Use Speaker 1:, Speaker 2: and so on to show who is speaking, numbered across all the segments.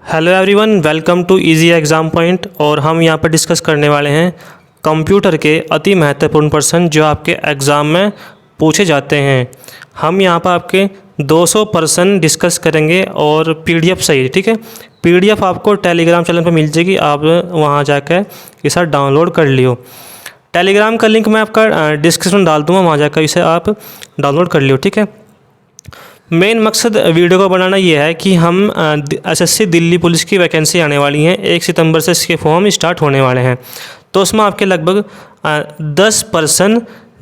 Speaker 1: Hello everyone, welcome to easy exam point. और हम यहाँ पर डिस्कस करने वाले हैं कंप्यूटर के अति महत्वपूर्ण प्रश्न जो आपके एग्ज़ाम में पूछे जाते हैं। हम यहाँ पर आपके 200 प्रश्न डिस्कस करेंगे और पीडीएफ सही, ठीक है। पीडीएफ आपको टेलीग्राम चैनल पर मिल जाएगी, आप वहाँ जाकर इसे डाउनलोड कर लियो। टेलीग्राम का लिंक मैं आपका डिस्क्रिप्शन डाल दूँगा, वहाँ जाकर इसे आप डाउनलोड कर लियो, ठीक है। मेन मकसद वीडियो को बनाना ये है कि हम एसएससी दिल्ली पुलिस की वैकेंसी आने वाली हैं, 1 सितंबर से इसके फॉर्म स्टार्ट होने वाले हैं। तो उसमें आपके लगभग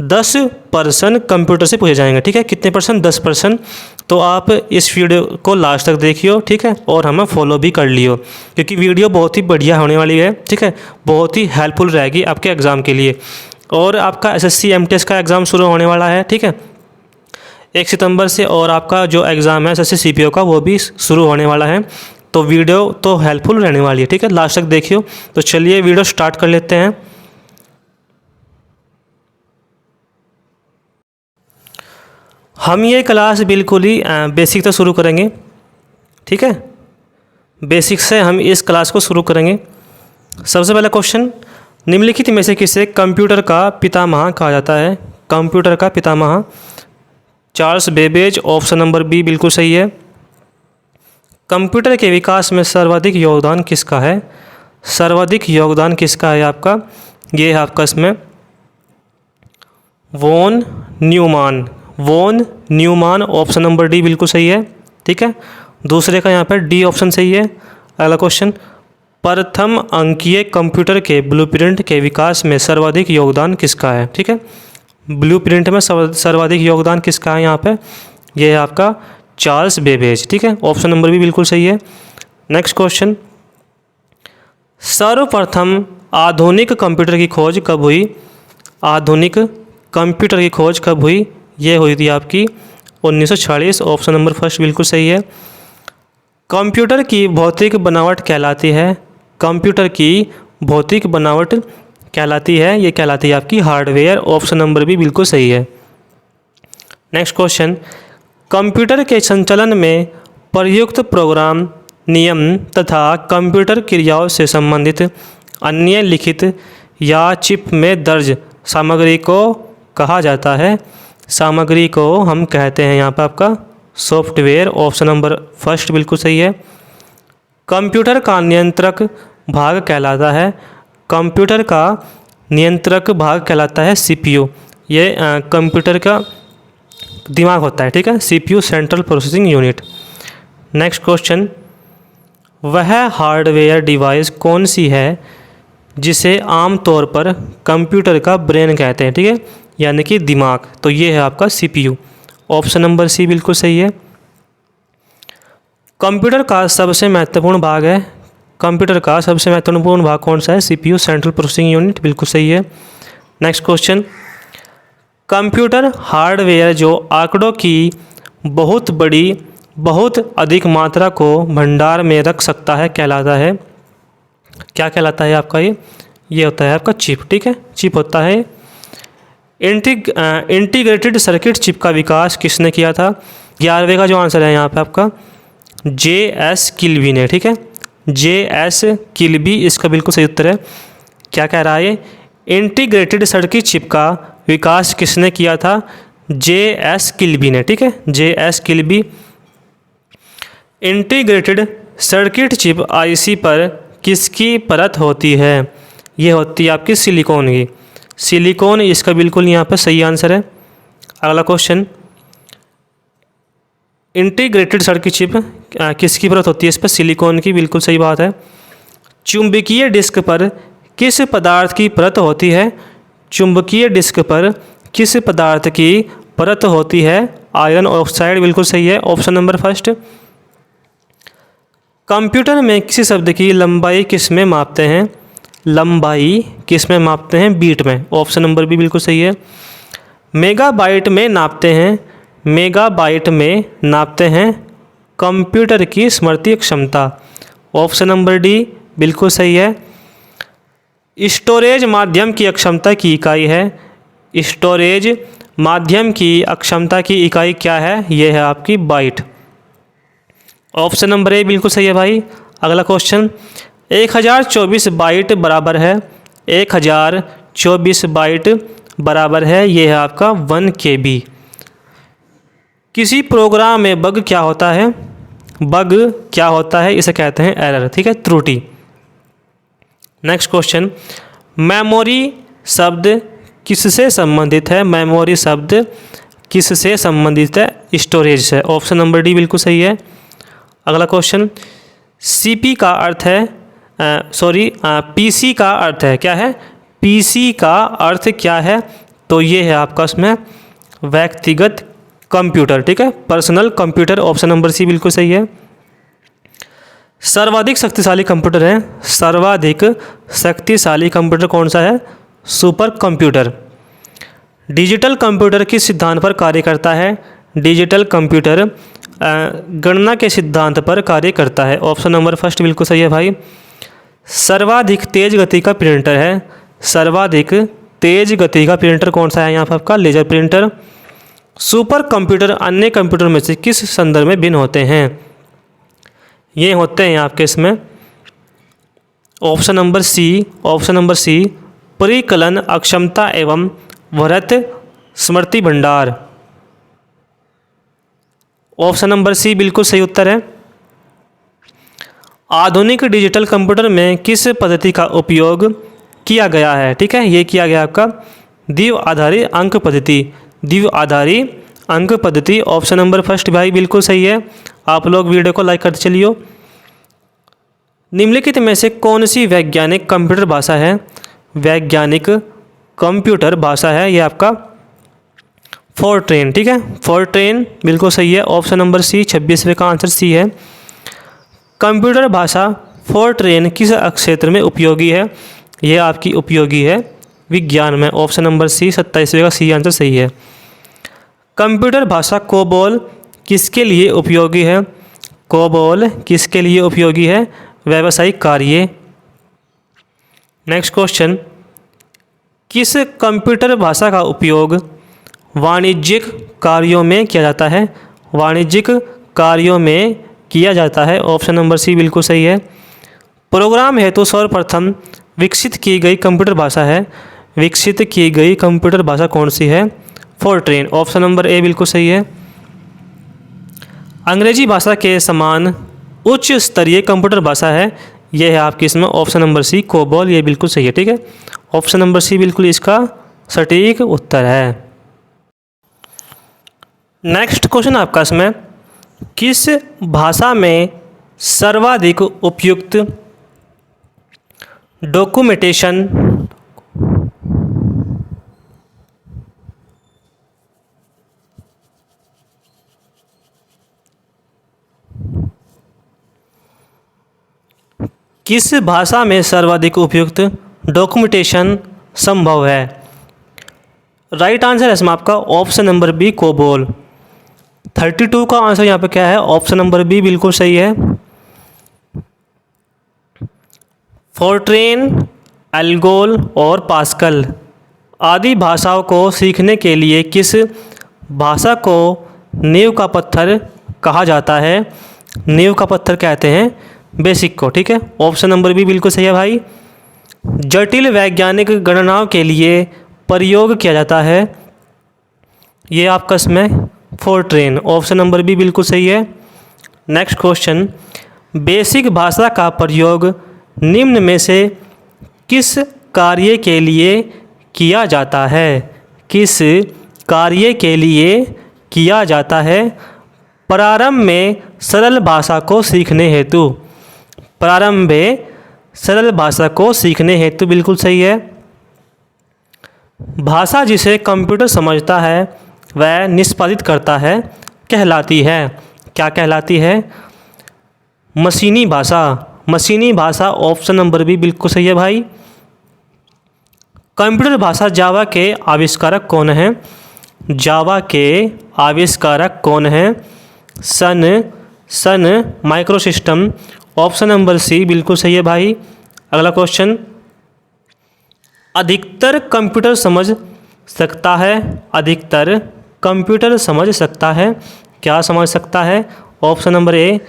Speaker 1: 10% कंप्यूटर से पूछे जाएंगे, ठीक है। कितने परसेंट? 10%। तो आप इस वीडियो को लास्ट तक देखियो, ठीक है, और हमें फॉलो भी कर लियो, क्योंकि वीडियो बहुत ही बढ़िया होने वाली है, ठीक है। बहुत ही हेल्पफुल रहेगी आपके एग्ज़ाम के लिए। और आपका एसएससी एमटीएस का एग्ज़ाम शुरू होने वाला है, ठीक है, 1 सितंबर से। और आपका जो एग्ज़ाम है एसएससी सीपीओ का वो भी शुरू होने वाला है। तो वीडियो तो हेल्पफुल रहने वाली है, ठीक है, लास्ट तक देखियो। तो चलिए वीडियो स्टार्ट कर लेते हैं। हम ये क्लास बिल्कुल ही बेसिक से शुरू करेंगे, ठीक है। बेसिक से हम इस क्लास को शुरू करेंगे। सबसे पहला क्वेश्चन, निम्नलिखित में से किसे कंप्यूटर का पितामह कहा जाता है? कंप्यूटर का पितामह Charles Babbage, option number B बिल्कुल सही है। कंप्यूटर के विकास में सर्वाधिक योगदान किसका है? सर्वाधिक योगदान किसका है आपका? ये है आपका इसमें von Neumann, option number D बिल्कुल सही है, ठीक है। दूसरे का यहाँ पर डी ऑप्शन सही है। अगला क्वेश्चन, प्रथम अंकीय कंप्यूटर के ब्लूप्रिंट के विकास में सर्वाधिक योगदान किसका है? ठीक है, ब्लूप्रिंट में सर्वाधिक योगदान किसका है यहाँ पे? ये है आपका चार्ल्स बेबेज, ठीक है, ऑप्शन नंबर भी बिल्कुल सही है। नेक्स्ट क्वेश्चन, सर्वप्रथम आधुनिक कंप्यूटर की खोज कब हुई? आधुनिक कंप्यूटर की खोज कब हुई? ये हुई थी आपकी 1940, ऑप्शन नंबर फर्स्ट बिल्कुल सही है। कंप्यूटर की भौतिक बनावट कहलाती है? कंप्यूटर की भौतिक बनावट कहलाती है, ये कहलाती है आपकी हार्डवेयर, ऑप्शन नंबर भी बिल्कुल सही है। नेक्स्ट क्वेश्चन, कंप्यूटर के संचालन में प्रयुक्त प्रोग्राम, नियम तथा कंप्यूटर क्रियाओं से संबंधित अन्य लिखित या चिप में दर्ज सामग्री को कहा जाता है? सामग्री को हम कहते हैं यहाँ पर आपका सॉफ्टवेयर, ऑप्शन नंबर फर्स्ट बिल्कुल सही है। कंप्यूटर का नियंत्रक भाग कहलाता है? कंप्यूटर का नियंत्रक भाग कहलाता है सीपीयू। ये कंप्यूटर का दिमाग होता है, ठीक है, CPU, central processing unit. Next question, वह हार्डवेयर डिवाइस कौन सी है जिसे आमतौर पर कंप्यूटर का ब्रेन कहते हैं? ठीक है, यानी कि दिमाग। तो ये है आपका सीपीयू, ऑप्शन नंबर सी बिल्कुल सही है। कंप्यूटर का सबसे महत्वपूर्ण भाग है? कंप्यूटर का सबसे महत्वपूर्ण भाग कौन सा है? सीपीयू, सेंट्रल प्रोसेसिंग यूनिट, बिल्कुल सही है। नेक्स्ट क्वेश्चन, कंप्यूटर हार्डवेयर जो आंकड़ों की बहुत अधिक मात्रा को भंडार में रख सकता है कहलाता है? क्या कहलाता है आपका? ये होता है आपका चिप, ठीक है, चिप होता है। इंटीग्रेटेड सर्किट चिप का विकास किसने किया था? 11वें का जो आंसर है यहाँ पे आपका J.S. किल्बी ने, ठीक है, J.S. किल्बी इसका बिल्कुल सही उत्तर है। क्या कह रहा है? इंटीग्रेटेड सर्किट चिप का विकास किसने किया था? J.S. किल्बी ने, ठीक है, J.S. Kilby. Integrated circuit chip IC पर किसकी परत होती है? ये होती है आपकी सिलिकॉन की, सिलिकॉन इसका बिल्कुल यहाँ पर सही आंसर है। अगला क्वेश्चन, इंटीग्रेटेड सर्किट चिप किसकी परत होती है? इस पर सिलिकॉन की, बिल्कुल सही बात है। चुंबकीय डिस्क पर किस पदार्थ की परत होती है? चुंबकीय डिस्क पर किस पदार्थ की परत होती है? आयरन ऑक्साइड, बिल्कुल सही है, ऑप्शन नंबर फर्स्ट। कंप्यूटर में किसी शब्द की लंबाई किस में मापते हैं? लंबाई किस में मापते हैं? बीट में, ऑप्शन नंबर भी बिल्कुल सही है। मेगाबाइट में नापते हैं? मेगाबाइट में नापते हैं कंप्यूटर की स्मृति क्षमता, ऑप्शन नंबर डी बिल्कुल सही है। स्टोरेज माध्यम की अक्षमता की इकाई है? स्टोरेज माध्यम की अक्षमता की इकाई क्या है? यह है आपकी बाइट, ऑप्शन नंबर ए बिल्कुल सही है भाई। अगला क्वेश्चन, 1024 बाइट बराबर है, 1024 बाइट बराबर है, ये है आपका 1 KB। किसी प्रोग्राम में बग क्या होता है? बग क्या होता है? इसे कहते हैं एरर, ठीक है, त्रुटि। नेक्स्ट क्वेश्चन, मेमोरी शब्द किससे संबंधित है? मेमोरी शब्द किससे संबंधित है? स्टोरेज से। ऑप्शन नंबर डी बिल्कुल सही है। अगला क्वेश्चन, सीपी का अर्थ है पीसी का अर्थ है, क्या है? पीसी का अर्थ क्या है? तो ये है आपका उसमें व्यक्तिगत कंप्यूटर, ठीक है, personal computer. Option number C बिल्कुल सही है। सर्वाधिक शक्तिशाली कंप्यूटर है, सर्वाधिक शक्तिशाली कंप्यूटर कौन सा है? Super computer. डिजिटल कंप्यूटर किस सिद्धांत पर कार्य करता है? डिजिटल कंप्यूटर गणना के सिद्धांत पर कार्य करता है। ऑप्शन नंबर फर्स्ट बिल्कुल सही है भाई। सर्वाधिक तेज गति का प्रिंटर है, सर्वाधिक तेज गति का प्रिंटर कौन सा है? यहाँ पर आपका लेजर प्रिंटर। सुपर कंप्यूटर अन्य कंप्यूटर में से किस संदर्भ में भिन्न होते हैं? ये होते हैं आपके इसमें ऑप्शन नंबर सी परिकलन अक्षमता एवं वृहत स्मृति भंडार। ऑप्शन नंबर सी बिल्कुल सही उत्तर है। आधुनिक डिजिटल कंप्यूटर में किस पद्धति का उपयोग किया गया है? ठीक है, ये किया गया आपका द्विआधारी अंक पद्धति, द्विआधारी अंक पद्धति। ऑप्शन नंबर फर्स्ट भाई बिल्कुल सही है। आप लोग वीडियो को लाइक करते चलिए। निम्नलिखित में से कौन सी वैज्ञानिक कंप्यूटर भाषा है? वैज्ञानिक कंप्यूटर भाषा है ये आपका फोरट्रेन, ठीक है, फोरट्रेन बिल्कुल सही है। ऑप्शन नंबर सी 26वें का आंसर सी है। कंप्यूटर भाषा फोरट्रेन किस क्षेत्र में उपयोगी है? ये आपकी उपयोगी है विज्ञान में। ऑप्शन नंबर सी 27वें का सी आंसर सही है। कंप्यूटर भाषा कोबोल किसके लिए उपयोगी है? कोबोल किसके लिए उपयोगी है? व्यावसायिक कार्य। नेक्स्ट क्वेश्चन, किस कंप्यूटर भाषा का उपयोग वाणिज्यिक कार्यों में किया जाता है? वाणिज्यिक कार्यों में किया जाता है। ऑप्शन नंबर सी बिल्कुल सही है। प्रोग्राम हेतु सर्वप्रथम विकसित की गई कंप्यूटर भाषा है, विकसित की गई कंप्यूटर भाषा कौन सी है? फोरट्रेन। ऑप्शन नंबर ए बिल्कुल सही है। अंग्रेजी भाषा के समान उच्च स्तरीय कंप्यूटर भाषा है, यह है आपकी इसमें ऑप्शन नंबर सी कोबोल, ये बिल्कुल सही है, ठीक है। ऑप्शन नंबर सी बिल्कुल इसका सटीक उत्तर है। नेक्स्ट क्वेश्चन आपका इसमें, किस भाषा में सर्वाधिक उपयुक्त डॉक्यूमेंटेशन किस भाषा में सर्वाधिक उपयुक्त डॉक्यूमेंटेशन संभव है? राइट आंसर है इसमें आपका ऑप्शन नंबर बी कोबोल। 32 का आंसर यहाँ पे क्या है? ऑप्शन नंबर बी बिल्कुल सही है। फोरट्रेन, एल्गोल और पास्कल आदि भाषाओं को सीखने के लिए किस भाषा को नींव का पत्थर कहा जाता है? नींव का पत्थर कहते हैं बेसिक को, ठीक है। ऑप्शन नंबर बी बिल्कुल सही है भाई। जटिल वैज्ञानिक गणनाओं के लिए प्रयोग किया जाता है, ये आपका इसमें फोरट्रेन। ऑप्शन नंबर बी बिल्कुल सही है। नेक्स्ट क्वेश्चन, बेसिक भाषा का प्रयोग निम्न में से किस कार्य के लिए किया जाता है? किस कार्य के लिए किया जाता है? प्रारंभ में सरल भाषा को सीखने हेतु, प्रारंभ में सरल भाषा को सीखने हेतु बिल्कुल सही है। भाषा जिसे कंप्यूटर समझता है वह निष्पादित करता है कहलाती है, क्या कहलाती है? मशीनी भाषा, मशीनी भाषा। ऑप्शन नंबर बी बिल्कुल सही है भाई। कंप्यूटर भाषा जावा के आविष्कारक कौन है? जावा के आविष्कारक कौन है? सन माइक्रोसिस्टम। ऑप्शन नंबर सी बिल्कुल सही है भाई। अगला क्वेश्चन, अधिकतर कंप्यूटर समझ सकता है, अधिकतर कंप्यूटर समझ सकता है, क्या समझ सकता है? ऑप्शन नंबर ए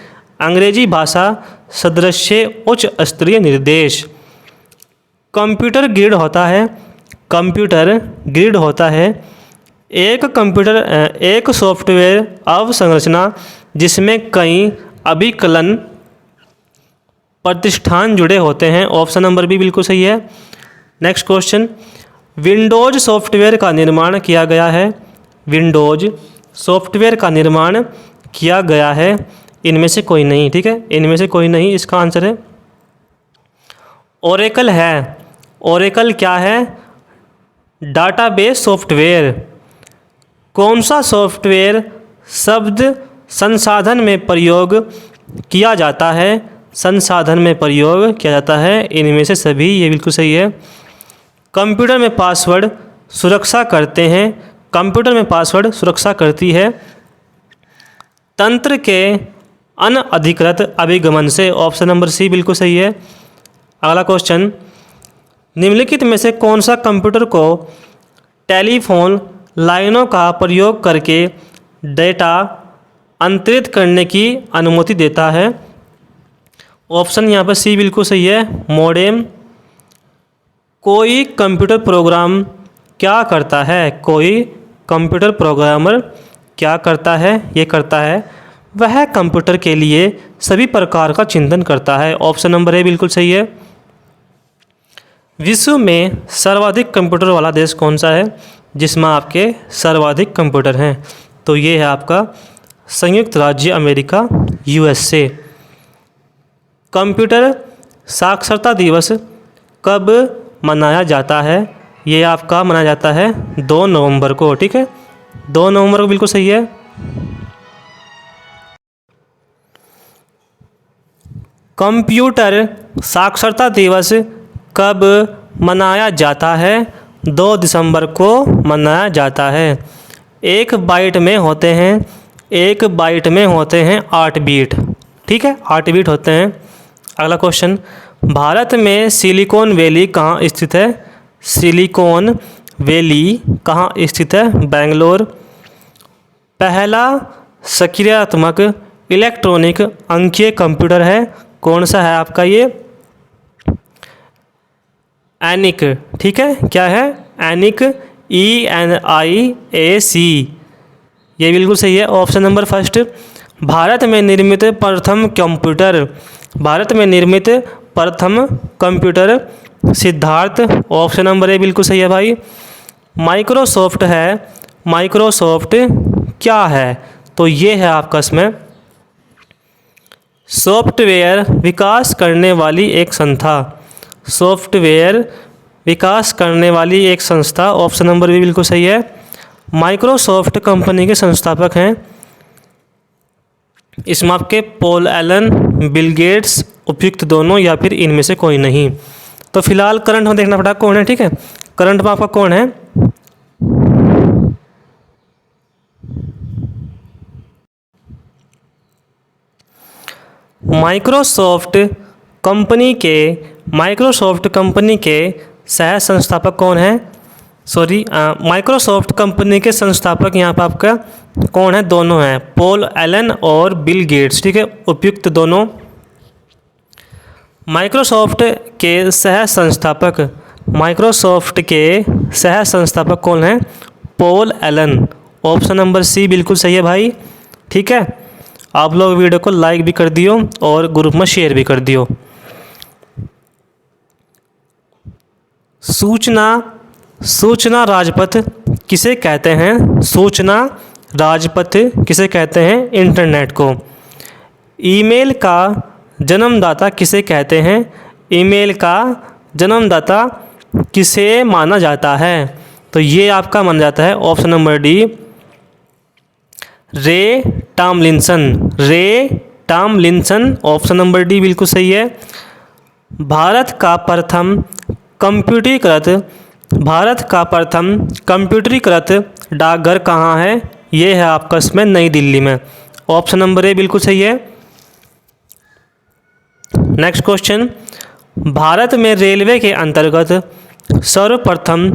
Speaker 1: अंग्रेजी भाषा सदृश्य उच्च स्तरीय निर्देश। कंप्यूटर ग्रिड होता है, कंप्यूटर ग्रिड होता है एक सॉफ्टवेयर अवसंरचना जिसमें कई अभिकलन प्रतिष्ठान जुड़े होते हैं। ऑप्शन नंबर बी बिल्कुल सही है। नेक्स्ट क्वेश्चन, विंडोज सॉफ्टवेयर का निर्माण किया गया है, विंडोज सॉफ्टवेयर का निर्माण किया गया है इनमें से कोई नहीं। ठीक है, इनमें से कोई नहीं, इसका आंसर है ओरेकल है। ओरेकल क्या है? Database software. कौन सा सॉफ्टवेयर शब्द संसाधन में प्रयोग किया जाता है? संसाधन में प्रयोग किया जाता है इनमें से सभी, ये बिल्कुल सही है। कंप्यूटर में पासवर्ड सुरक्षा करते हैं, कंप्यूटर में पासवर्ड सुरक्षा करती है तंत्र के अनधिकृत अभिगमन से। ऑप्शन नंबर सी बिल्कुल सही है। अगला क्वेश्चन, निम्नलिखित में से कौन सा कंप्यूटर को टेलीफोन लाइनों का प्रयोग करके डेटा अंतरित करने की अनुमति देता है? ऑप्शन यहाँ पर सी बिल्कुल सही है, मॉडेम। कोई कंप्यूटर प्रोग्राम क्या करता है? कोई कंप्यूटर प्रोग्रामर क्या करता है? ये करता है वह कंप्यूटर के लिए सभी प्रकार का चिंतन करता है। ऑप्शन नंबर ए बिल्कुल सही है। विश्व में सर्वाधिक कंप्यूटर वाला देश कौन सा है जिसमें आपके सर्वाधिक कंप्यूटर हैं? तो ये है आपका संयुक्त राज्य अमेरिका, यूएसए। कंप्यूटर साक्षरता दिवस कब मनाया जाता है? ये आपका मनाया जाता है 2 नवंबर को। ठीक है, 2 नवंबर को बिल्कुल सही है। कंप्यूटर साक्षरता दिवस कब मनाया जाता है? 2 दिसंबर को मनाया जाता है। एक बाइट में होते हैं 8 बीट। ठीक है, 8 बीट होते हैं। अगला क्वेश्चन, भारत में सिलिकॉन वैली कहाँ स्थित है? सिलिकॉन वैली कहाँ स्थित है? बेंगलोर। पहला सक्रियात्मक इलेक्ट्रॉनिक अंकीय कंप्यूटर है, कौन सा है आपका ये? एनिक। ठीक है, क्या है? एनिक, ENIAC, ये बिल्कुल सही है। Option number first. भारत में निर्मित प्रथम computer Siddharth. Option number A बिल्कुल सही है भाई। माइक्रोसॉफ्ट है, माइक्रोसॉफ्ट क्या है? तो ये है आपका इसमें सॉफ्टवेयर विकास करने वाली एक संस्था, सॉफ्टवेयर विकास करने वाली एक संस्था। ऑप्शन नंबर भी बिल्कुल सही है। माइक्रोसॉफ्ट कंपनी के संस्थापक हैं इसमें आपके पॉल एलन, बिल गेट्स, उपयुक्त दोनों या फिर इनमें से कोई नहीं। तो फिलहाल करंट में देखना पड़ा कौन है। ठीक है, करंट में आपका कौन है? माइक्रोसॉफ्ट कंपनी के सह संस्थापक कौन है? माइक्रोसॉफ्ट कंपनी के संस्थापक यहाँ पर आपका कौन है? दोनों हैं, पॉल एलन और बिल गेट्स। ठीक है, उपयुक्त दोनों। माइक्रोसॉफ्ट के सह संस्थापक कौन हैं? Paul Allen. Option number C बिल्कुल सही है भाई। ठीक है, आप लोग वीडियो को लाइक भी कर दियो और ग्रुप में शेयर भी कर दियो। सूचना राजपथ किसे कहते हैं? सूचना राजपथ किसे कहते हैं? इंटरनेट को। ईमेल का जन्मदाता किसे कहते हैं? ईमेल का जन्मदाता किसे माना जाता है? तो ये आपका माना जाता है ऑप्शन नंबर डी, रे टॉमलिंसन। ऑप्शन नंबर डी बिल्कुल सही है। भारत का प्रथम कंप्यूटरीकृत डाकघर कहाँ है? ये है आपका इसमें नई दिल्ली में। ऑप्शन नंबर ए बिल्कुल सही है। नेक्स्ट क्वेश्चन, भारत में रेलवे के अंतर्गत सर्वप्रथम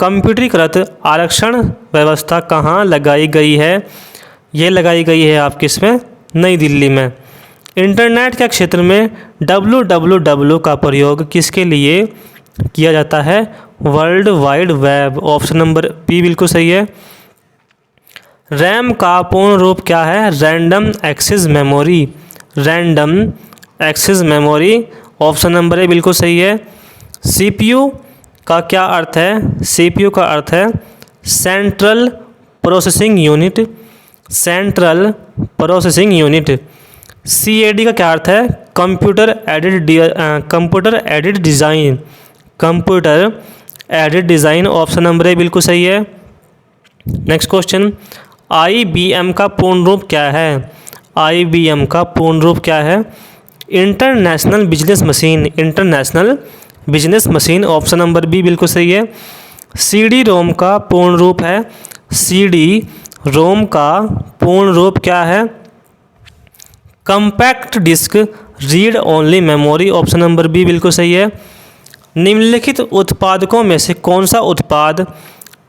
Speaker 1: कंप्यूटरीकृत आरक्षण व्यवस्था कहाँ लगाई गई है? ये लगाई गई है आपकी इसमें नई दिल्ली में। इंटरनेट के क्षेत्र में www का प्रयोग किसके लिए किया जाता है? World wide web. Option number B बिल्कुल सही है। रैम का पूर्ण रूप क्या है? Random access memory. Random access memory. Option number A बिल्कुल सही है। सीपीयू का क्या अर्थ है? सीपीयू का अर्थ है central processing unit. Central processing unit. CAD का क्या अर्थ है? Computer aided design. Computer aided design. Option number A बिल्कुल सही है। नेक्स्ट क्वेश्चन, आईबीएम का पूर्ण रूप क्या है? आईबीएम का पूर्ण रूप क्या है? International business machine. International business machine. Option number B बिल्कुल सही है। सीडी रोम का पूर्ण रूप है? सीडी रोम का पूर्ण रूप क्या है? Compact disc read only memory. Option number B बिल्कुल सही है। निम्नलिखित उत्पादकों में से कौन सा उत्पाद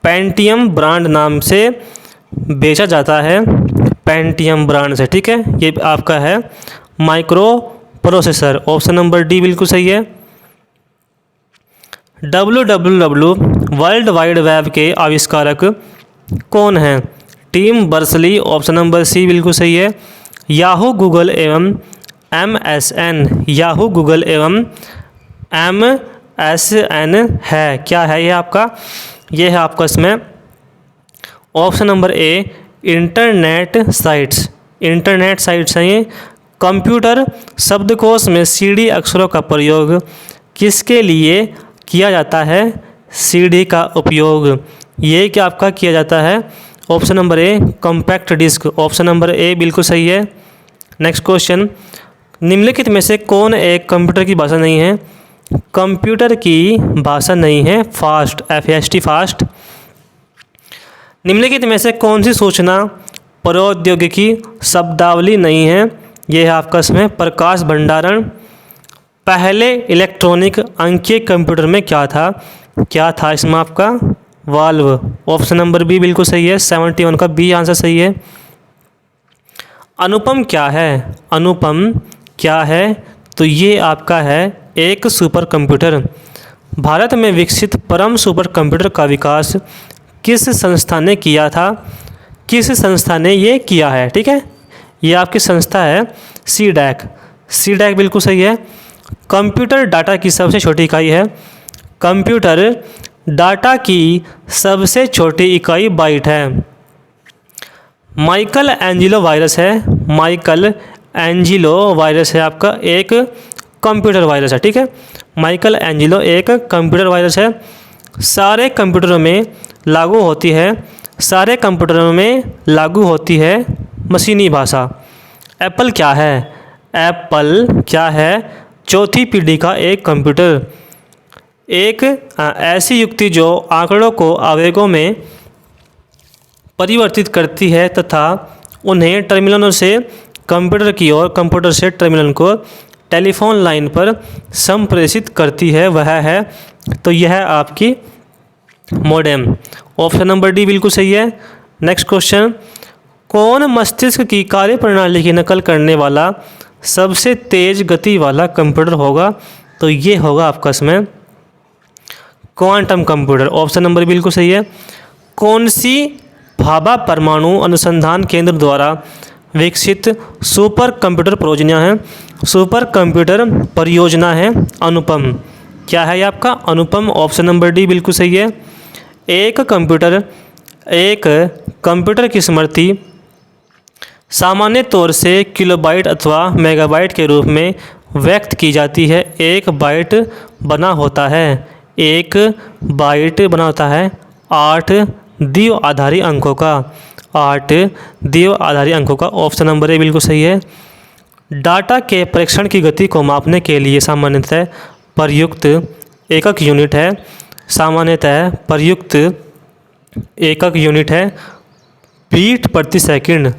Speaker 1: पेंटियम ब्रांड नाम से बेचा जाता है? पेंटियम ब्रांड से, ठीक है। ये आपका है micro processor. Option number D बिल्कुल सही है। www वर्ल्ड वाइड वेब के आविष्कारक कौन हैं? Tim Berners Lee. Option number C बिल्कुल सही है। याहू, गूगल एवं MSN। याहू, गूगल एवं MSN है। क्या है ये आपका? ये है आपका इसमें ऑप्शन नंबर ए इंटरनेट साइट्स। इंटरनेट साइट्स हैं ये। कंप्यूटर शब्दकोश में सीडी अक्षरों का प्रयोग किसके लिए किया जाता है? सीडी का उपयोग ये क्या आपका किया जाता है? Option number A compact disc. Option number A बिल्कुल सही है। नेक्स्ट क्वेश्चन, निम्नलिखित में से कौन एक कंप्यूटर की भाषा नहीं है? कंप्यूटर की भाषा नहीं है फास्ट। FAST fast. निम्नलिखित में से कौन सी सूचना प्रौद्योगिकी शब्दावली नहीं है? यह है आपका इसमें प्रकाश भंडारण। पहले इलेक्ट्रॉनिक अंकीय कंप्यूटर में क्या था? क्या था इसमें आपका? वाल्व। ऑप्शन नंबर बी बिल्कुल सही है। 71 का बी आंसर सही है। अनुपम क्या है? अनुपम क्या है? तो ये आपका है एक सुपर कंप्यूटर। भारत में विकसित परम सुपर कंप्यूटर का विकास किस संस्था ने किया था? किस संस्था ने ये किया है? ठीक है, ये आपकी संस्था है CDAC। CDAC बिल्कुल सही है। कंप्यूटर डाटा की सबसे छोटी इकाई है? कंप्यूटर डाटा की सबसे छोटी इकाई बाइट है। माइकल एंजिलो वायरस है। माइकल एंजिलो वायरस है आपका एक कंप्यूटर वायरस है, ठीक है। माइकल एंजिलो एक कंप्यूटर वायरस है। सारे कंप्यूटरों में लागू होती है। सारे कंप्यूटरों में लागू होती है मशीनी भाषा। एप्पल क्या है? एप्पल क्या है? चौथी पीढ़ी का एक कंप्यूटर। एक ऐसी युक्ति जो आंकड़ों को आवेगों में परिवर्तित करती है तथा उन्हें टर्मिनलों से कंप्यूटर की ओर, कंप्यूटर से टर्मिनल को टेलीफोन लाइन पर संप्रेषित करती है, वह है, तो यह आपकी मोडेम। ऑप्शन नंबर डी बिल्कुल सही है। नेक्स्ट क्वेश्चन, कौन मस्तिष्क की कार्यप्रणाली की नकल करने वाला सबसे तेज गति वाला कंप्यूटर होगा? तो ये होगा आपका इसमें क्वांटम कंप्यूटर। ऑप्शन नंबर बिल्कुल सही है। कौन सी भाभा परमाणु अनुसंधान केंद्र द्वारा विकसित सुपर कंप्यूटर परियोजना है? सुपर कंप्यूटर परियोजना है अनुपम। क्या है ये आपका? अनुपम। ऑप्शन नंबर डी बिल्कुल सही है। एक कंप्यूटर की स्मृति सामान्य तौर से किलोबाइट अथवा मेगाबाइट के रूप में व्यक्त की जाती है। एक बाइट बना होता है 8 द्विआधारी अंकों का। 8 द्विआधारी अंकों का। ऑप्शन नंबर ए बिल्कुल सही है। डाटा के प्रेषण की गति को मापने के लिए सामान्यतः प्रयुक्त एकक यूनिट है। सामान्यतः प्रयुक्त एकक यूनिट है बीट प्रति सेकंड।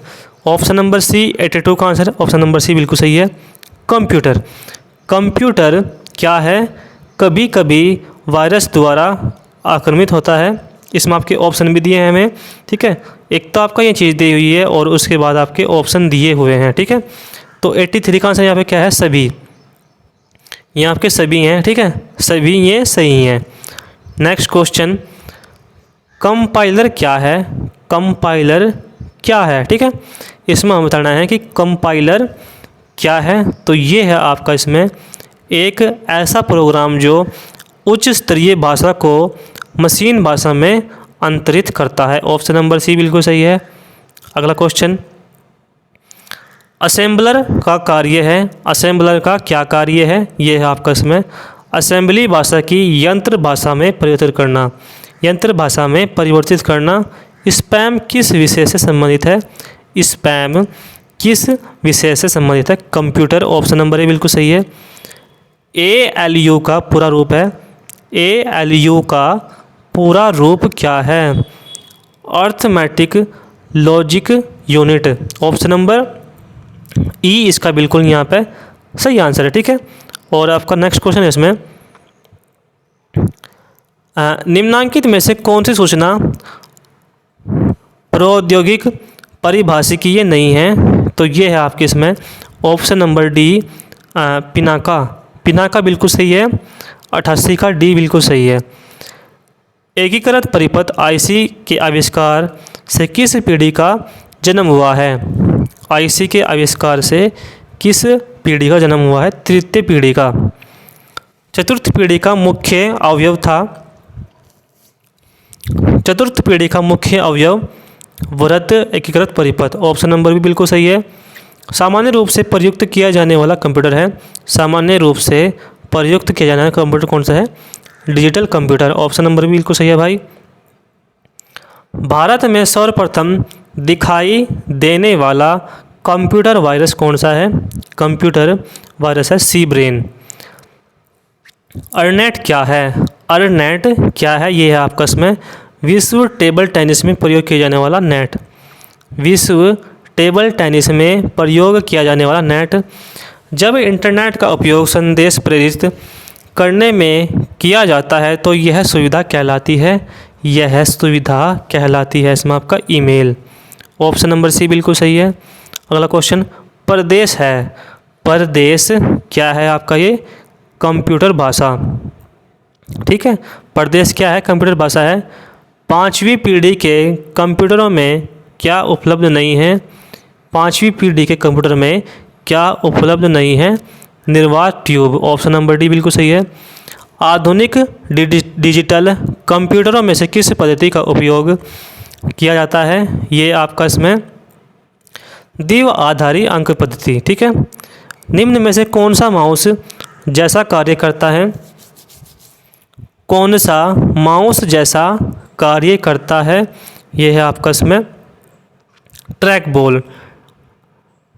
Speaker 1: ऑप्शन नंबर सी 82 का आंसर। ऑप्शन नंबर सी बिल्कुल सही है। कंप्यूटर क्या है? कभी कभी वायरस द्वारा आक्रमित होता है। इसमें आपके ऑप्शन भी दिए हैं हमें, ठीक है। एक तो आपका ये चीज़ दी हुई है और उसके बाद आपके ऑप्शन दिए हुए हैं, ठीक है। तो 83 का आंसर यहाँ पे क्या है, सभी। ये आपके सभी हैं, ठीक है, सभी ये सही हैं। नेक्स्ट क्वेश्चन, कंपाइलर क्या है, कंपाइलर क्या है, ठीक है, इसमें हमें बताना है कि कंपाइलर क्या है। तो ये है आपका इसमें एक ऐसा प्रोग्राम जो उच्च स्तरीय भाषा को मशीन भाषा में अंतरित करता है। ऑप्शन नंबर सी बिल्कुल सही है। अगला क्वेश्चन, असेंबलर का कार्य है, असेंबलर का क्या कार्य है, ये है आपका इसमें असेंबली भाषा की यंत्र भाषा में परिवर्तित करना, यंत्र भाषा में परिवर्तित करना। स्पैम किस विषय से संबंधित है, स्पैम किस विषय से संबंधित है, कंप्यूटर। ऑप्शन नंबर ए बिल्कुल सही है। ALU का पूरा रूप है, ALU का पूरा रूप क्या है, arithmetic logic unit. Option number ई इसका बिल्कुल यहाँ पे सही आंसर है, ठीक है। और आपका नेक्स्ट क्वेश्चन है इसमें, निम्नांकित में से कौन सी सूचना प्रौद्योगिक परिभाषिकीय नहीं है, तो ये है आपके इसमें option number D, Pinaka, Pinaka बिल्कुल सही है। 88 का डी बिल्कुल सही है। एकीकृत परिपथ IC के आविष्कार से किस पीढ़ी का जन्म हुआ है, IC के आविष्कार से किस पीढ़ी का जन्म हुआ है, तृतीय पीढ़ी का। चतुर्थ पीढ़ी का मुख्य अवयव था, चतुर्थ पीढ़ी का मुख्य अवयव वृत्त एकीकृत परिपथ। ऑप्शन नंबर भी बिल्कुल सही है। सामान्य रूप से प्रयुक्त किया जाने वाला कंप्यूटर है, सामान्य रूप से प्रयुक्त किया जाने वाला कंप्यूटर कौन सा है, डिजिटल कंप्यूटर। ऑप्शन नंबर भी बिल्कुल सही है भाई। भारत में सर्वप्रथम दिखाई देने वाला कंप्यूटर वायरस कौन सा है, कंप्यूटर वायरस है सी ब्रेन। अर्नेट क्या है, अर्नेट क्या है, ये है आपका इसमें विश्व टेबल टेनिस में प्रयोग किया जाने वाला नेट, विश्व टेबल टेनिस में प्रयोग किया जाने वाला नेट। जब इंटरनेट का उपयोग संदेश प्रेरित करने में किया जाता है तो यह सुविधा कहलाती है, यह सुविधा कहलाती है इसमें आपका ईमेल। ऑप्शन नंबर सी बिल्कुल सही है। अगला क्वेश्चन, प्रदेश है, प्रदेश क्या है आपका, ये कंप्यूटर भाषा, ठीक है, प्रदेश क्या है, कंप्यूटर भाषा है। पाँचवीं पीढ़ी के कंप्यूटरों में क्या उपलब्ध नहीं है, पाँचवीं पीढ़ी के कंप्यूटर में क्या उपलब्ध नहीं है, निर्वात ट्यूब। ऑप्शन नंबर डी बिल्कुल सही है। आधुनिक डिजिटल कंप्यूटरों में से किस पद्धति का उपयोग किया जाता है, ये आपका इसमें द्विआधारी अंक पद्धति, ठीक है। निम्न में से कौन सा माउस जैसा कार्य करता है, कौन सा माउस जैसा कार्य करता है, ये है आपका इसमें ट्रैक बॉल।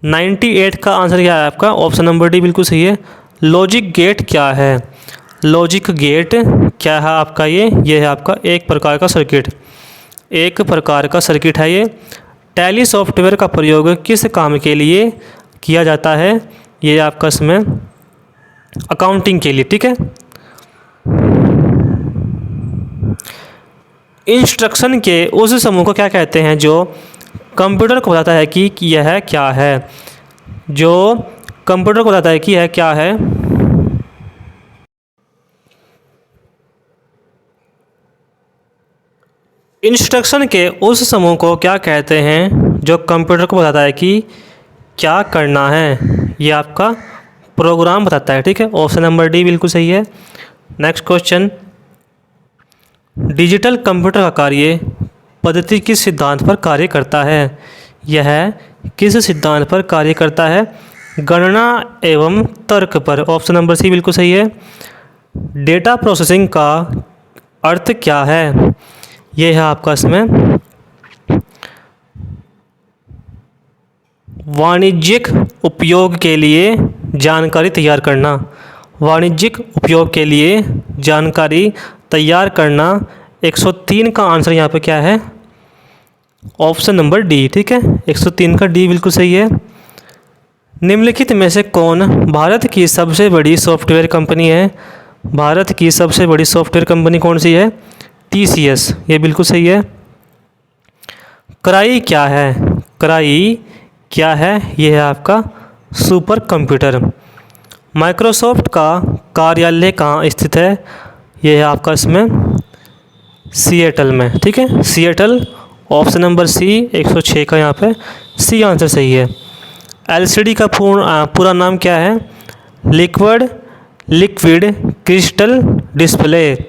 Speaker 1: 98 का आंसर क्या है आपका, ऑप्शन नंबर डी बिल्कुल सही है। लॉजिक गेट क्या है, लॉजिक गेट क्या है आपका, ये है आपका एक प्रकार का सर्किट, एक प्रकार का सर्किट है ये। टैली सॉफ्टवेयर का प्रयोग किस काम के लिए किया जाता है, ये आपका इसमें अकाउंटिंग के लिए, ठीक है। इंस्ट्रक्शन के उस समूह को क्या कहते हैं जो कंप्यूटर को बताता है कि यह क्या है, जो कंप्यूटर को बताता है कि यह क्या है। इंस्ट्रक्शन के उस समूह को क्या कहते हैं जो कंप्यूटर को बताता है कि क्या करना है, ये आपका प्रोग्राम बताता है, ठीक है। ऑप्शन नंबर डी बिल्कुल सही है। नेक्स्ट क्वेश्चन, डिजिटल कंप्यूटर का कार्य पद्धति किस सिद्धांत पर कार्य करता है, यह किस सिद्धांत पर कार्य करता है, गणना एवं तर्क पर। ऑप्शन नंबर सी बिल्कुल सही है। डेटा प्रोसेसिंग का अर्थ क्या है, यह है आपका इसमें वाणिज्यिक उपयोग के लिए जानकारी तैयार करना, वाणिज्यिक उपयोग के लिए जानकारी तैयार करना। 103 का आंसर यहाँ पे क्या है, ऑप्शन नंबर डी, ठीक है, 103 का डी बिल्कुल सही है। निम्नलिखित में से कौन भारत की सबसे बड़ी सॉफ्टवेयर कंपनी है, भारत की सबसे बड़ी सॉफ्टवेयर कंपनी कौन सी है, TCS, ये बिल्कुल सही है। क्राई क्या है, क्राई क्या है, ये है आपका सुपर कंप्यूटर। माइक्रोसॉफ्ट का कार्यालय कहाँ स्थित है? ये है आपका इसमें सिएटल में, ठीक है, सिएटल। ऑप्शन नंबर सी 106 का यहाँ पे सी आंसर सही है। एलसीडी का पूरा नाम क्या है? Liquid crystal display.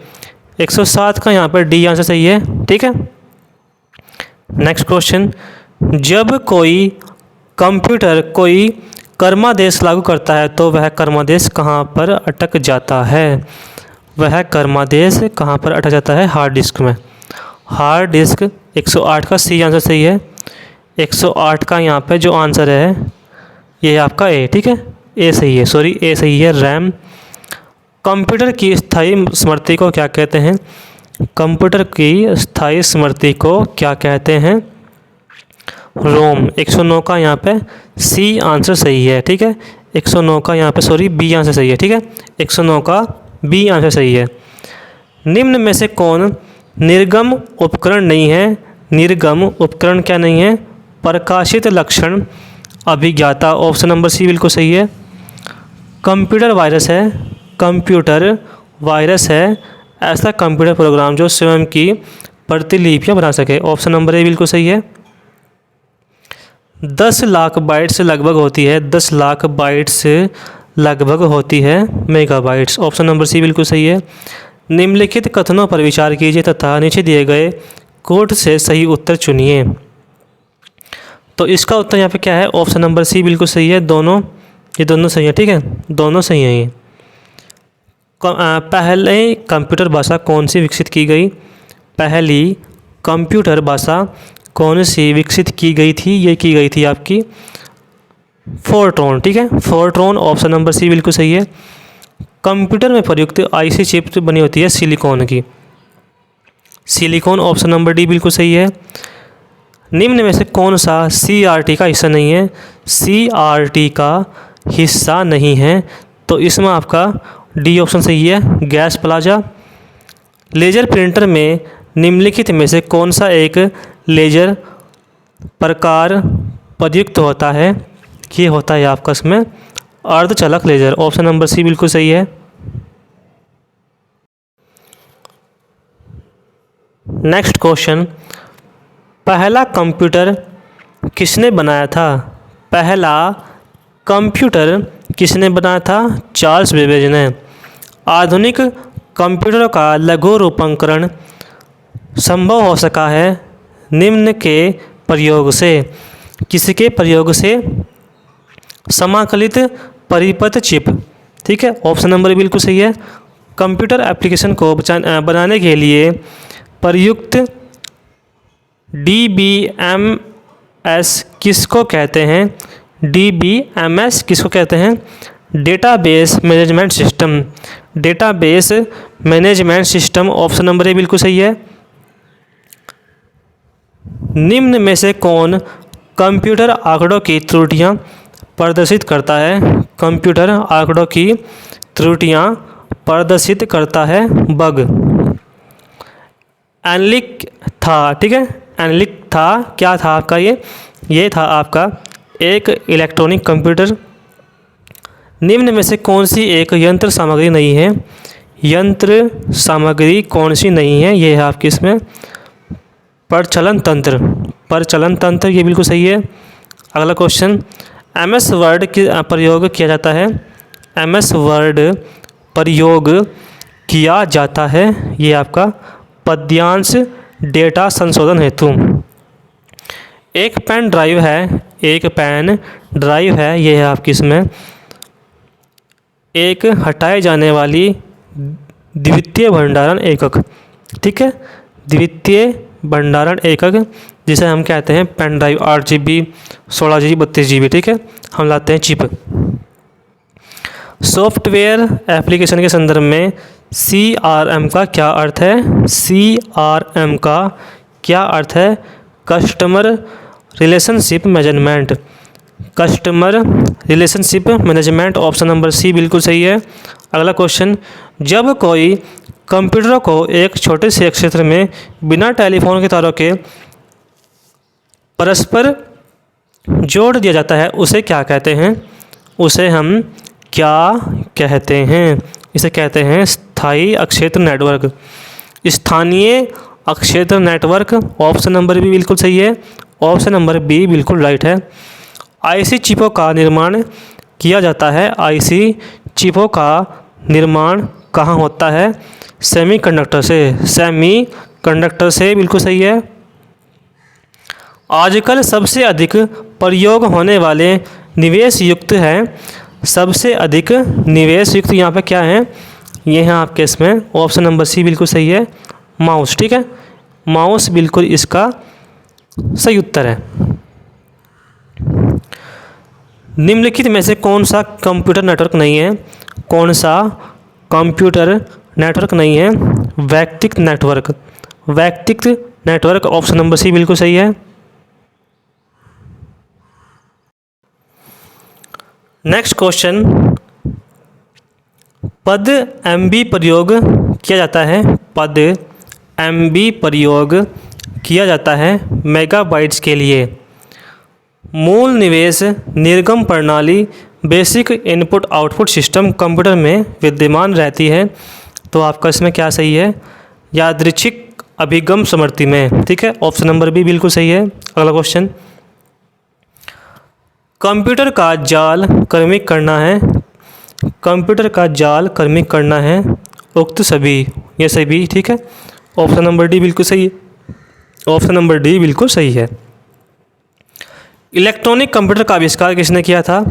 Speaker 1: 107 का यहाँ पर डी आंसर सही है, ठीक है। नेक्स्ट क्वेश्चन, जब कोई कंप्यूटर कोई कर्मादेश लागू करता है तो वह कर्मादेश कहाँ पर अटक जाता है? वह कर्मादेश कहाँ पर अटक जाता है? हार्ड डिस्क में। हार्ड डिस्क 108 का सी आंसर सही है। 108 का यहाँ पे जो आंसर है ये है आपका ए, ठीक है, ए सही है, सॉरी ए सही है, रैम। कंप्यूटर की स्थायी स्मृति को क्या कहते हैं? कंप्यूटर की स्थायी स्मृति को क्या कहते हैं? रोम। 109 का यहाँ पे सी आंसर सही है, ठीक है। 109 का यहाँ पे सॉरी बी आंसर सही है, ठीक है। 109 का बी आंसर सही है। निम्न में से कौन निर्गम उपकरण नहीं है? निर्गम उपकरण क्या नहीं है? प्रकाशित लक्षण अभिज्ञाता। ऑप्शन नंबर सी बिल्कुल सही है। कंप्यूटर वायरस है, कंप्यूटर वायरस है ऐसा कंप्यूटर प्रोग्राम जो स्वयं की प्रतिलिपियाँ बना सके। ऑप्शन नंबर ए बिल्कुल सही है। 10 लाख बाइट्स लगभग होती है, 10 लाख बाइट्स लगभग होती है मेगाबाइट्स। ऑप्शन नंबर सी बिल्कुल सही है। निम्नलिखित कथनों पर विचार कीजिए तथा नीचे दिए गए कोट से सही उत्तर चुनिए। तो इसका उत्तर यहाँ पे क्या है? ऑप्शन नंबर सी बिल्कुल सही है। दोनों, ये दोनों सही है, ठीक है, दोनों सही हैं ये। पहले कंप्यूटर भाषा कौन सी विकसित की गई? पहली कंप्यूटर भाषा कौन सी विकसित की गई थी? ये की गई थी आपकी फोर्ट्रॉन, ठीक है, फोर्ट्रॉन। ऑप्शन नंबर सी बिल्कुल सही है। कंप्यूटर में प्रयुक्त आईसी चिप बनी होती है सिलिकॉन की, सिलिकॉन। ऑप्शन नंबर डी बिल्कुल सही है। निम्न में से कौन सा सीआरटी का हिस्सा नहीं है? सीआरटी का हिस्सा नहीं है तो इसमें आपका डी ऑप्शन सही है, गैस प्लाजा। लेज़र प्रिंटर में निम्नलिखित में से कौन सा एक लेज़र प्रकार प्रयुक्त होता है? ये होता है आपका इसमें अर्धचालक लेज़र। ऑप्शन नंबर सी बिल्कुल सही है। नेक्स्ट क्वेश्चन, पहला कंप्यूटर किसने बनाया था? पहला कंप्यूटर किसने बनाया था? चार्ल्स बेबेज ने। आधुनिक कंप्यूटरों का लघु रूपांतरण संभव हो सका है निम्न के प्रयोग से। किसके प्रयोग से? समाकलित परिपथ चिप, ठीक है। ऑप्शन नंबर बिल्कुल सही है। कंप्यूटर एप्लीकेशन को बनाने के लिए प्रयुक्त DBMS किसको कहते हैं? DBMS किसको कहते हैं? Database management system, database management system. Option number A बिल्कुल सही है। निम्न में से कौन कंप्यूटर आंकड़ों की त्रुटियां प्रदर्शित करता है? कंप्यूटर आंकड़ों की त्रुटियां प्रदर्शित करता है बग। एनलिक था, ठीक है, एनलिक था, क्या था आपका? ये था आपका एक इलेक्ट्रॉनिक कंप्यूटर। निम्न में से कौन सी एक यंत्र सामग्री नहीं है? यंत्र सामग्री कौन सी नहीं है? ये है आपकी इसमें प्रचलन तंत्र, प्रचलन तंत्र, ये बिल्कुल सही है। अगला क्वेश्चन, MS वर्ड की प्रयोग किया जाता है? MS वर्ड प्रयोग किया जाता है ये आपका पद्यांश डेटा संशोधन हेतु। एक पेन ड्राइव है, एक पेन ड्राइव है, ये है आपकी इसमें एक हटाए जाने वाली द्वितीय भंडारण एकक, ठीक है, द्वितीय भंडारण एकक जिसे हम कहते हैं pen drive. 8 GB, 16 GB, 32 GB, ठीक है, हम लाते हैं चिप। सॉफ्टवेयर एप्लीकेशन के संदर्भ में CRM का क्या अर्थ है? CRM का क्या अर्थ है? Customer relationship management, customer relationship management. Option number C बिल्कुल सही है। अगला क्वेश्चन, जब कोई कंप्यूटर को एक छोटे से क्षेत्र में बिना टेलीफोन के तारों के परस्पर जोड़ दिया जाता है उसे क्या कहते हैं? उसे हम क्या कहते हैं? इसे कहते हैं स्थायी अक्षेत्र नेटवर्क। स्थानीय अक्षेत्र नेटवर्क, ऑप्शन नंबर बी बिल्कुल सही है। ऑप्शन नंबर बी बिल्कुल राइट है। आईसी चिपों का निर्माण किया जाता है। आईसी चिपों का निर्माण कहाँ होता है? सेमीकंडक्टर से। सेमीकंडक्टर से बिल्कुल सही है। आजकल सबसे अधिक प्रयोग होने वाले निवेश युक्त है। सबसे अधिक निवेश युक्त यहाँ पे क्या है? ये है आपके इसमें ऑप्शन नंबर सी बिल्कुल सही है, माउस। ठीक है, माउस बिल्कुल इसका सही उत्तर है। निम्नलिखित में से कौन सा कंप्यूटर नेटवर्क नहीं है? कौन सा कंप्यूटर नेटवर्क नहीं है? वैयक्तिक नेटवर्क। वैयक्तिक नेटवर्क, ऑप्शन नंबर सी बिल्कुल सही है। नेक्स्ट क्वेश्चन, पद एमबी प्रयोग किया जाता है। पद एमबी प्रयोग किया जाता है मेगाबाइट्स के लिए। मूल निवेश निर्गम प्रणाली basic input output system computer में विद्यमान रहती है। तो आपका इसमें क्या सही है? यादृच्छिक अभिगम समृद्धि में। ठीक है, ऑप्शन नंबर बी बिल्कुल सही है। अगला क्वेश्चन, कंप्यूटर का जाल क्रमिक करना है। कंप्यूटर का जाल क्रमिक करना है उक्त सभी, ये सभी। ठीक है, ऑप्शन नंबर डी बिल्कुल सही है। ऑप्शन नंबर डी बिल्कुल सही है। इलेक्ट्रॉनिक कंप्यूटर का आविष्कार किसने किया था?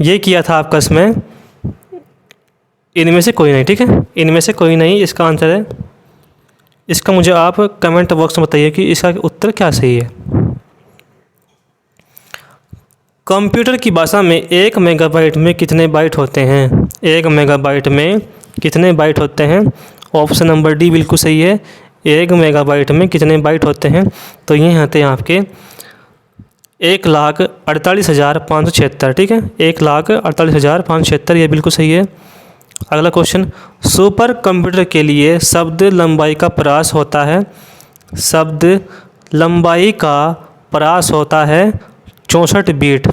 Speaker 1: ये किया था आपका इसमें इनमें से कोई नहीं। ठीक है, इनमें से कोई नहीं इसका आंसर है। इसका मुझे आप कमेंट बॉक्स में बताइए कि इसका उत्तर क्या सही है। कंप्यूटर की भाषा में 1 मेगाबाइट में कितने बाइट होते हैं? 1 मेगाबाइट में कितने बाइट होते हैं? ऑप्शन नंबर डी बिल्कुल सही है। 1 मेगाबाइट में कितने बाइट होते हैं? तो ये आते हैं आपके 1,48,576। ठीक है, 1,48,576, ये बिल्कुल सही है। अगला क्वेश्चन, सुपर कंप्यूटर के लिए शब्द लंबाई का प्रयास होता है। शब्द लंबाई का प्रयास होता है 64 बीट।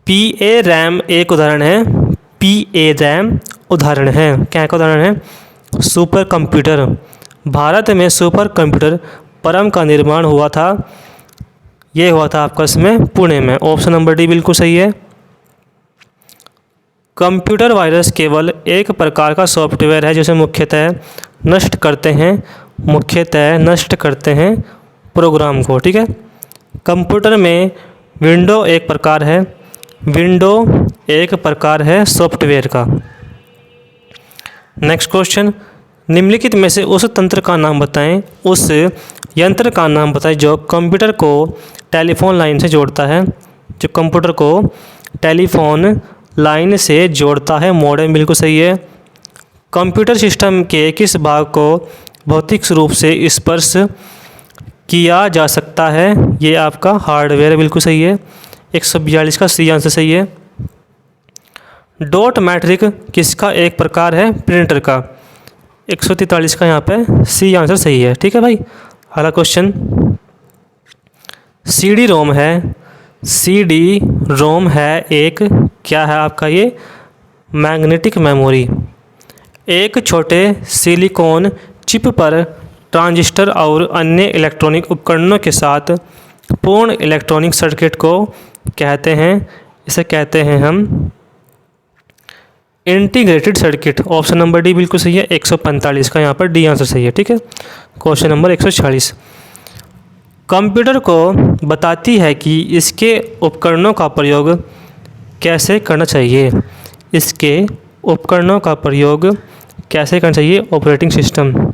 Speaker 1: PA रैम एक उदाहरण है। PA रैम उदाहरण है, क्या का उदाहरण है? Super computer. भारत में सुपर कंप्यूटर परम का निर्माण हुआ था। ये हुआ था आपका इसमें पुणे में। ऑप्शन नंबर डी बिल्कुल सही है। कंप्यूटर वायरस केवल एक प्रकार का सॉफ्टवेयर है जिसे मुख्यतः नष्ट करते हैं प्रोग्राम को। ठीक है, कंप्यूटर में विंडो एक प्रकार है। विंडो एक प्रकार है सॉफ्टवेयर का। नेक्स्ट क्वेश्चन, निम्नलिखित में से उस तंत्र का नाम बताएं। उस यंत्र का नाम बताएं जो कंप्यूटर को टेलीफोन लाइन से जोड़ता है। जो कंप्यूटर को टेलीफोन लाइन से जोड़ता है, मॉडेम बिल्कुल सही है। कंप्यूटर सिस्टम के किस भाग को भौतिक रूप से स्पर्श किया जा सकता है? ये आपका हार्डवेयर बिल्कुल सही है। 142 का सी आंसर सही है। डॉट मैट्रिक किसका एक प्रकार है? प्रिंटर का। 143 का यहाँ पे सी आंसर सही है। ठीक है भाई। अगला क्वेश्चन, CD रोम है। CD रोम है एक, क्या है आपका ये? Magnetic memory. एक छोटे सिलिकॉन चिप पर ट्रांजिस्टर और अन्य इलेक्ट्रॉनिक उपकरणों के साथ पूर्ण इलेक्ट्रॉनिक सर्किट को कहते हैं। इसे कहते हैं हम integrated circuit. Option number D बिल्कुल सही है। 145 का यहाँ पर डी आंसर सही है। ठीक है, क्वेश्चन नंबर 146, कंप्यूटर को बताती है कि इसके उपकरणों का प्रयोग कैसे करना चाहिए। इसके उपकरणों का प्रयोग कैसे करना चाहिए? Operating system.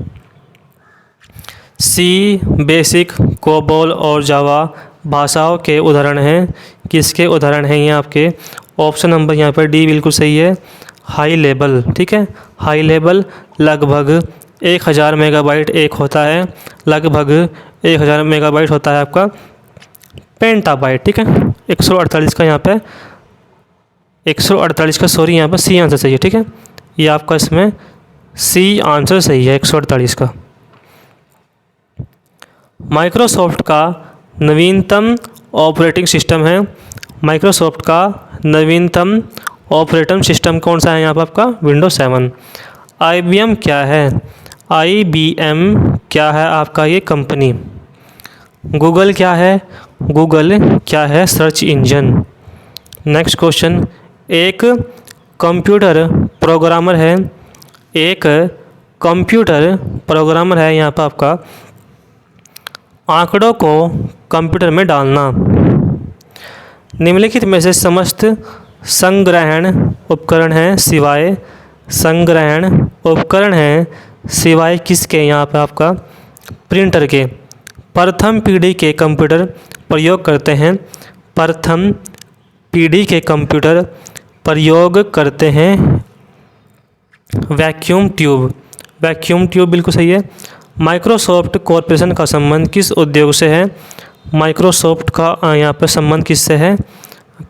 Speaker 1: C, BASIC, COBOL और जावा भाषाओं के उदाहरण हैं। किसके उदाहरण हैं ये आपके? ऑप्शन नंबर यहाँ पर डी बिल्कुल सही है। High level. ठीक है, हाई लेवल लगभग 1000 मेगाबाइट एक होता है। लगभग 1000 मेगाबाइट होता है आपका पेंटाबाइट। ठीक है, 148 का यहाँ पे 148 का सॉरी यहाँ पर सी आंसर सही है। ठीक है, ये आपका इसमें सी आंसर सही है 148 का। माइक्रोसॉफ्ट का नवीनतम ऑपरेटिंग सिस्टम है माइक्रोसॉफ्ट का नवीनतम ऑपरेटिंग सिस्टम कौन सा है यहाँ पर आपका विंडोज 7। IBM क्या है, IBM क्या है आपका ये कंपनी। गूगल क्या है, गूगल क्या है सर्च इंजन। नेक्स्ट क्वेश्चन, एक कंप्यूटर प्रोग्रामर है, एक कंप्यूटर प्रोग्रामर है यहाँ पर आपका आंकड़ों को कंप्यूटर में डालना। निम्नलिखित में से समस्त संग्रहण उपकरण हैं सिवाय संग्रहण उपकरण हैं सिवाय किसके यहाँ पे आपका प्रिंटर के। प्रथम पीढ़ी के कंप्यूटर प्रयोग करते हैं, प्रथम पीढ़ी के कंप्यूटर प्रयोग करते हैं वैक्यूम ट्यूब। वैक्यूम ट्यूब बिल्कुल सही है। माइक्रोसॉफ्ट कॉरपोरेशन का संबंध किस उद्योग से है, माइक्रोसॉफ्ट का यहाँ पर संबंध किससे है,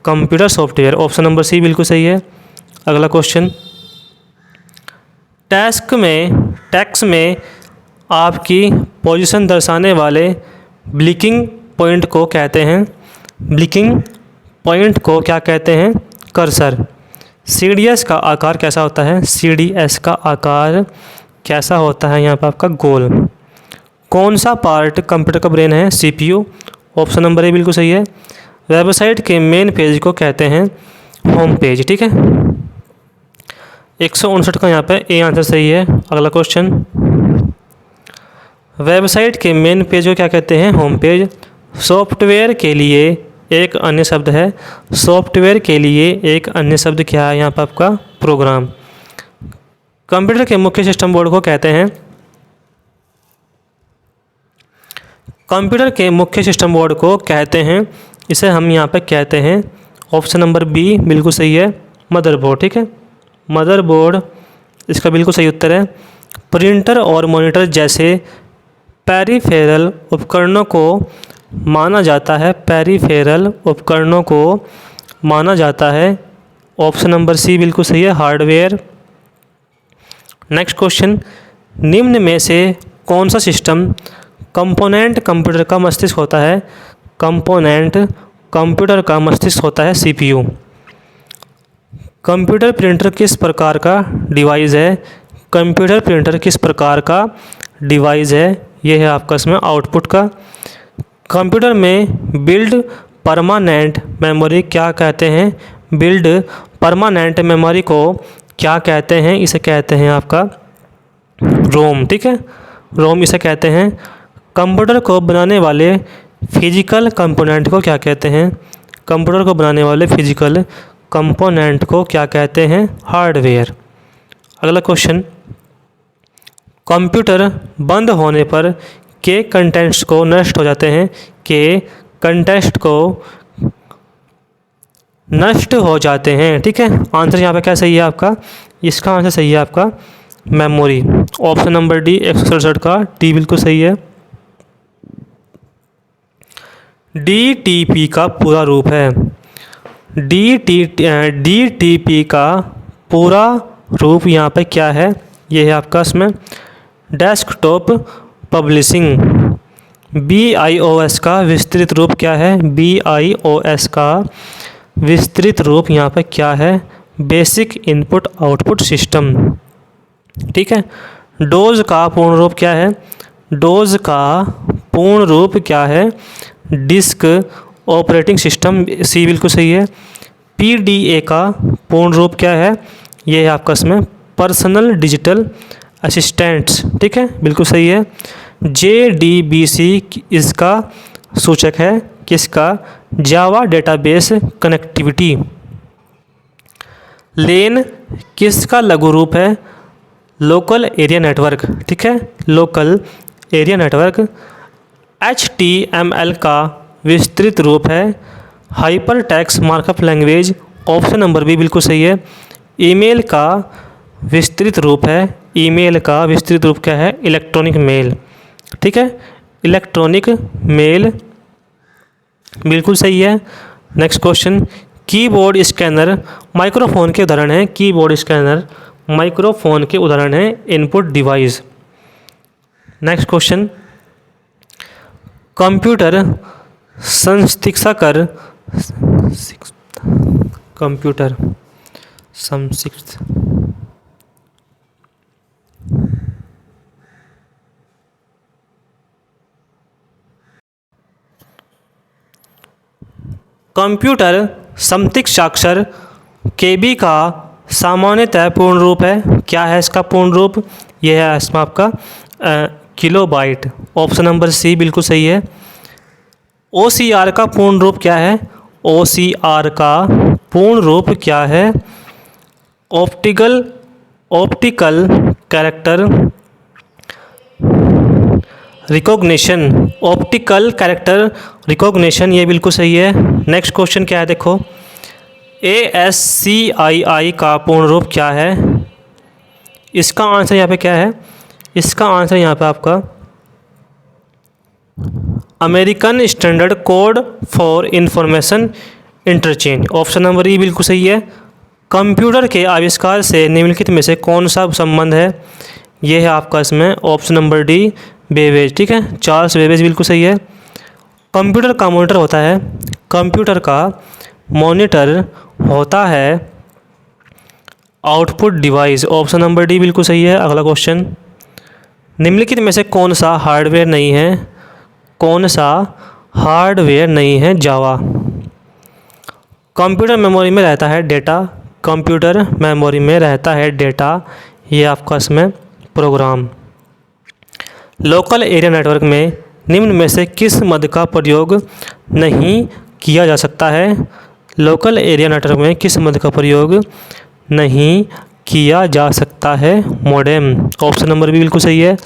Speaker 1: computer software. Option number C बिल्कुल सही है। अगला क्वेश्चन, टैक्स में आपकी पोजीशन दर्शाने वाले ब्लिंकिंग पॉइंट को कहते हैं, ब्लिंकिंग पॉइंट को क्या कहते हैं, कर्सर। CDS का आकार कैसा होता है, CDS का आकार कैसा होता है यहाँ पर आपका गोल। कौन सा पार्ट कंप्यूटर का ब्रेन है, CPU। ऑप्शन नंबर ए बिल्कुल सही है। वेबसाइट के मेन पेज को कहते हैं होम पेज। ठीक है, 159 का यहाँ पे ए आंसर सही है। अगला क्वेश्चन, वेबसाइट के मेन पेज को क्या कहते हैं, होम पेज। सॉफ्टवेयर के लिए एक अन्य शब्द है, सॉफ्टवेयर के लिए एक अन्य शब्द क्या है यहाँ पर आपका प्रोग्राम। कंप्यूटर के मुख्य सिस्टम बोर्ड को कहते हैं, कंप्यूटर के मुख्य सिस्टम बोर्ड को कहते हैं, इसे हम यहाँ पे कहते हैं, ऑप्शन नंबर बी बिल्कुल सही है, मदरबोर्ड। ठीक है, मदरबोर्ड इसका बिल्कुल सही उत्तर है। प्रिंटर और मॉनिटर जैसे पेरिफेरल उपकरणों को माना जाता है, पेरिफेरल उपकरणों को माना जाता है, ऑप्शन नंबर सी बिल्कुल सही है, हार्डवेयर। नेक्स्ट क्वेश्चन, निम्न में से कौन सा सिस्टम कंपोनेंट कंप्यूटर का मस्तिष्क होता है, कंपोनेंट कंप्यूटर का मस्तिष्क होता है CPU। कंप्यूटर प्रिंटर किस प्रकार का डिवाइस है, कंप्यूटर प्रिंटर किस प्रकार का डिवाइस है, यह है आपका इसमें आउटपुट का। कंप्यूटर में बिल्ड परमानेंट मेमोरी क्या कहते हैं, बिल्ड परमानेंट मेमोरी को क्या कहते हैं, इसे कहते हैं आपका रोम। ठीक है, रोम इसे कहते हैं। कंप्यूटर को बनाने वाले फिजिकल कंपोनेंट को क्या कहते हैं, कंप्यूटर को बनाने वाले फिजिकल कंपोनेंट को क्या कहते हैं, हार्डवेयर। अगला क्वेश्चन, कंप्यूटर बंद होने पर के कंटेंट्स को नष्ट हो जाते हैं, के कंटेंट्स को नष्ट हो जाते हैं। ठीक है, आंसर यहाँ पे क्या सही है आपका, इसका आंसर सही है आपका मेमोरी। ऑप्शन नंबर डी 167 का डी बिल्कुल सही है। DTP का पूरा रूप है, DTP का पूरा रूप यहाँ पे क्या है, ये है आपका इसमें डेस्कटॉप पब्लिशिंग। BIOS का विस्तृत रूप क्या है, BIOS का विस्तृत रूप यहाँ पे क्या है, बेसिक इनपुट आउटपुट सिस्टम। ठीक है, डोज का पूर्ण रूप क्या है, डोज का पूर्ण रूप क्या है, डिस्क ऑपरेटिंग सिस्टम, सी बिल्कुल सही है। PDA का पूर्ण रूप क्या है, ये है आपका इसमें पर्सनल डिजिटल असिस्टेंट्स। ठीक है, बिल्कुल सही है। JDBC इसका सूचक है, किसका, जावा डेटाबेस कनेक्टिविटी। लेन किसका लघु रूप है, लोकल एरिया नेटवर्क। ठीक है, लोकल एरिया नेटवर्क। HTML का विस्तृत रूप है hyper text markup language, option number B बिल्कुल सही है। ईमेल का विस्तृत रूप है, ईमेल का विस्तृत रूप क्या है, इलेक्ट्रॉनिक मेल। ठीक है, इलेक्ट्रॉनिक मेल बिल्कुल सही है। Next question, keyboard scanner microphone के उदाहरण हैं, कीबोर्ड स्कैनर माइक्रोफोन के उदाहरण हैं, input device. Next question, computer संशिक्षा कर कंप्यूटर संशिक्षा कंप्यूटर समशिक्षाक्षर केबी का सामान्यतः पूर्ण रूप है। क्या है इसका पूर्ण रूप? यह है इसमें आपका किलोबाइट। ऑप्शन नंबर सी बिल्कुल सही है। OCR का पूर्ण रूप क्या है? OCR का पूर्ण रूप क्या है? Optical character recognition. Optical character recognition, ये बिल्कुल सही है। नेक्स्ट क्वेश्चन क्या है देखो, ASCII का पूर्ण रूप क्या है? इसका आंसर यहाँ पे क्या है? इसका आंसर यहाँ पे आपका American standard code for information interchange. Option number ई बिल्कुल सही है। कंप्यूटर के आविष्कार से निम्नलिखित में से कौन सा संबंध है? ये है आपका इसमें ऑप्शन नंबर डी, बेबेज। ठीक है, चार्ल्स बेबेज बिल्कुल सही है। कंप्यूटर का मॉनिटर होता है, कंप्यूटर का मॉनिटर होता है output device. Option number D बिल्कुल सही है। अगला क्वेश्चन, निम्नलिखित में से कौन सा हार्डवेयर नहीं है? कौन सा हार्डवेयर नहीं है? जावा। कंप्यूटर मेमोरी में रहता है डेटा, कंप्यूटर मेमोरी में रहता है डेटा, ये आपका इसमें प्रोग्राम। लोकल एरिया नेटवर्क में निम्न में से किस मद का प्रयोग नहीं किया जा सकता है? लोकल एरिया नेटवर्क में किस मद का प्रयोग नहीं किया जा सकता है? मॉडेम। ऑप्शन नंबर भी बिल्कुल सही है।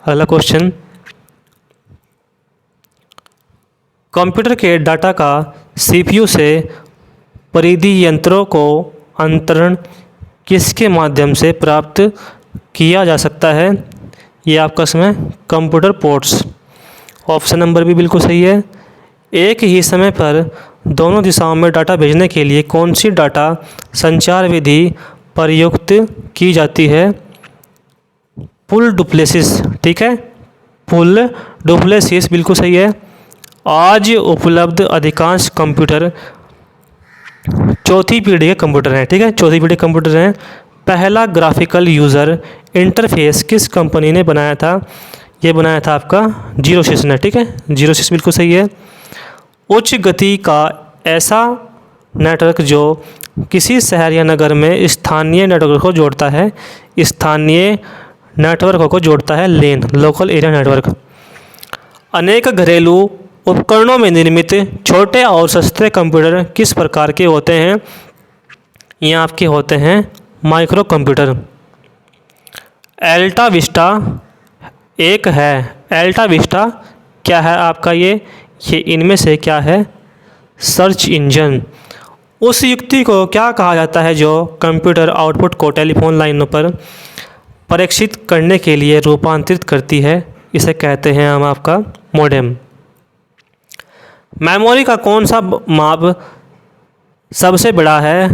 Speaker 1: अगला क्वेश्चन, कंप्यूटर के डाटा का CPU से परिधि यंत्रों को अंतरण किसके माध्यम से प्राप्त किया जा सकता है? ये आपका इसमें कंप्यूटर पोर्ट्स। ऑप्शन नंबर भी बिल्कुल सही है। एक ही समय पर दोनों दिशाओं में डाटा भेजने के लिए कौन सी डाटा संचार विधि प्रयुक्त की जाती है? पुल डुप्लेसिस। ठीक है, पुल डुप्लेसिस बिल्कुल सही है। आज उपलब्ध अधिकांश कंप्यूटर चौथी पीढ़ी के कंप्यूटर हैं। ठीक है, चौथी पीढ़ी कंप्यूटर हैं। पहला ग्राफिकल यूज़र इंटरफेस किस कंपनी ने बनाया था? ये बनाया था आपका जीरोसिस ने। ठीक है, जीरोसिस बिल्कुल सही है। उच्च गति का ऐसा नेटवर्क जो किसी शहर या नगर में स्थानीय नेटवर्क को जोड़ता है, स्थानीय नेटवर्क को जोड़ता है लेन, लोकल एरिया नेटवर्क। अनेक घरेलू उपकरणों में निर्मित छोटे और सस्ते कंप्यूटर किस प्रकार के होते हैं? ये आपके होते हैं माइक्रो कंप्यूटर। एल्टा विस्टा एक है। एल्टा विस्टा क्या है आपका? ये इनमें से क्या है? Search engine. उस युक्ति को क्या कहा जाता है जो कंप्यूटर आउटपुट को टेलीफोन लाइनों पर प्रेषित करने के लिए रूपांतरित करती है? इसे कहते हैं हम आपका मॉडेम। मेमोरी का कौन सा माप सबसे बड़ा है?